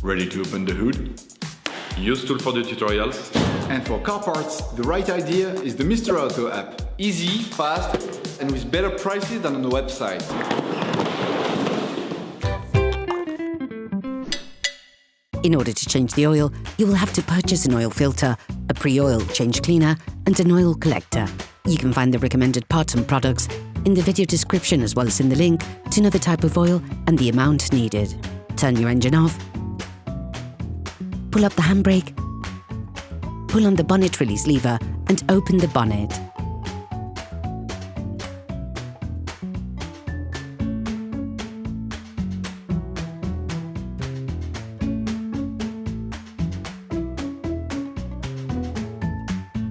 Ready to open the hood? UseTool for the tutorials. And for car parts, the right idea is the Mr. Auto app. Easy, fast, and with better prices than on the website. In order to change the oil, you will have to purchase an oil filter, a pre-oil change cleaner, and an oil collector. You can find the recommended parts and products in the video description as well as in the link to know the type of oil and the amount needed. Turn your engine off. Pull up the handbrake. Pull on the bonnet release lever and open the bonnet.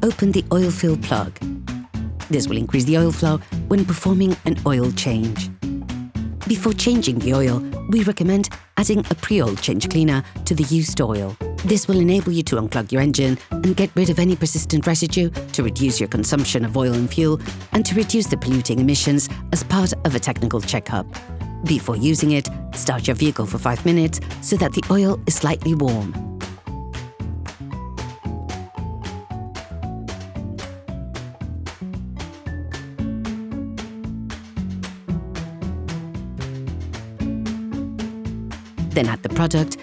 Open the oil fill plug. This will increase the oil flow when performing an oil change. Before changing the oil, we recommend adding a pre-oil change cleaner to the used oil. This will enable you to unclog your engine and get rid of any persistent residue to reduce your consumption of oil and fuel and to reduce the polluting emissions as part of a technical checkup. Before using it, start your vehicle for 5 minutes so that the oil is slightly warm. Then add the product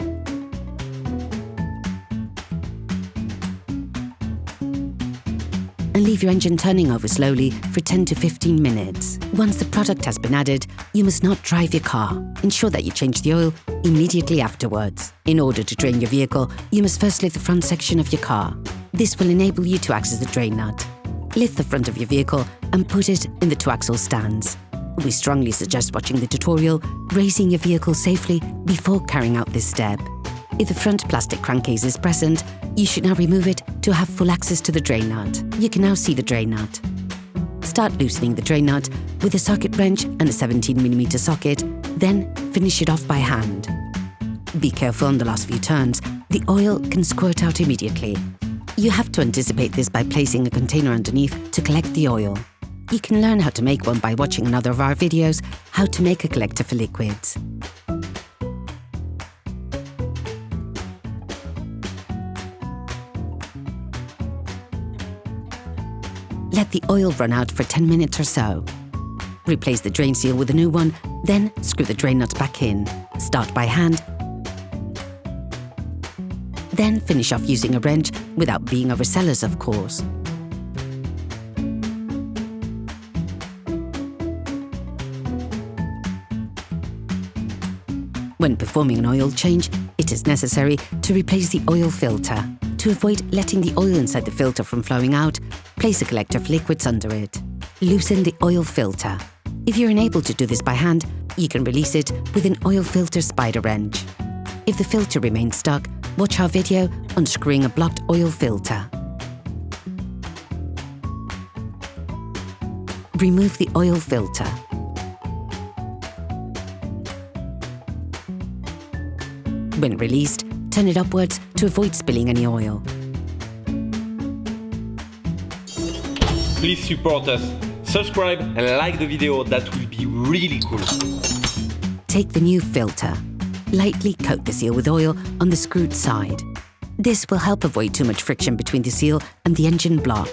and leave your engine turning over slowly for 10 to 15 minutes. Once the product has been added, you must not drive your car. Ensure that you change the oil immediately afterwards. In order to drain your vehicle, you must first lift the front section of your car. This will enable you to access the drain nut. Lift the front of your vehicle and put it in the 2-axle stands. We strongly suggest watching the tutorial, raising your vehicle safely before carrying out this step. If the front plastic crankcase is present, you should now remove it to have full access to the drain nut. You can now see the drain nut. Start loosening the drain nut with a socket wrench and a 17mm socket, then finish it off by hand. Be careful on the last few turns, the oil can squirt out immediately. You have to anticipate this by placing a container underneath to collect the oil. You can learn how to make one by watching another of our videos, How to Make a Collector for Liquids. Let the oil run out for 10 minutes or so. Replace the drain seal with a new one, then screw the drain nut back in. Start by hand, then finish off using a wrench without being overzealous, of course. When performing an oil change, it is necessary to replace the oil filter. To avoid letting the oil inside the filter from flowing out, place a collector of liquids under it. Loosen the oil filter. If you're unable to do this by hand, you can release it with an oil filter spider wrench. If the filter remains stuck, watch our video unscrewing a blocked oil filter. Remove the oil filter. When released, turn it upwards to avoid spilling any oil. Please support us, subscribe and like the video, that will be really cool. Take the new filter. Lightly coat the seal with oil on the screwed side. This will help avoid too much friction between the seal and the engine block.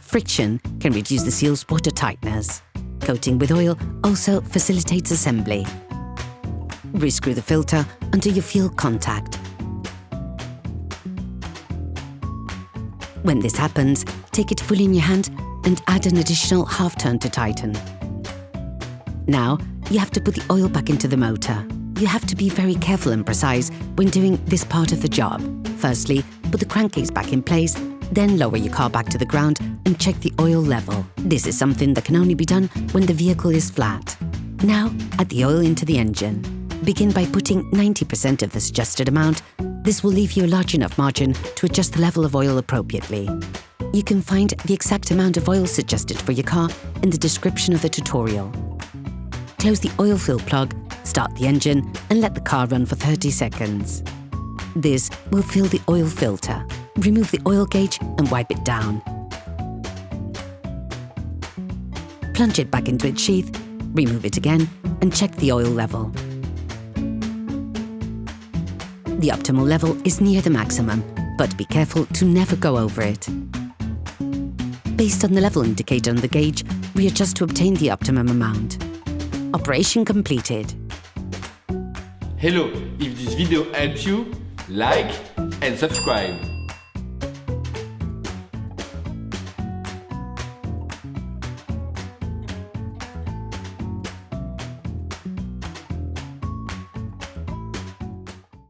Friction can reduce the seal's water tightness. Coating with oil also facilitates assembly. Rescrew the filter until you feel contact. When this happens, take it fully in your hand and add an additional half turn to tighten. Now, you have to put the oil back into the motor. You have to be very careful and precise when doing this part of the job. Firstly, put the crankcase back in place, then lower your car back to the ground and check the oil level. This is something that can only be done when the vehicle is flat. Now, add the oil into the engine. Begin by putting 90% of the suggested amount. This will leave you a large enough margin to adjust the level of oil appropriately. You can find the exact amount of oil suggested for your car in the description of the tutorial. Close the oil fill plug, start the engine and let the car run for 30 seconds. This will fill the oil filter. Remove the oil gauge and wipe it down. Plunge it back into its sheath, remove it again and check the oil level. The optimal level is near the maximum, but be careful to never go over it. Based on the level indicator on the gauge, readjust to obtain the optimum amount. Operation completed. Hello, if this video helps you, like and subscribe.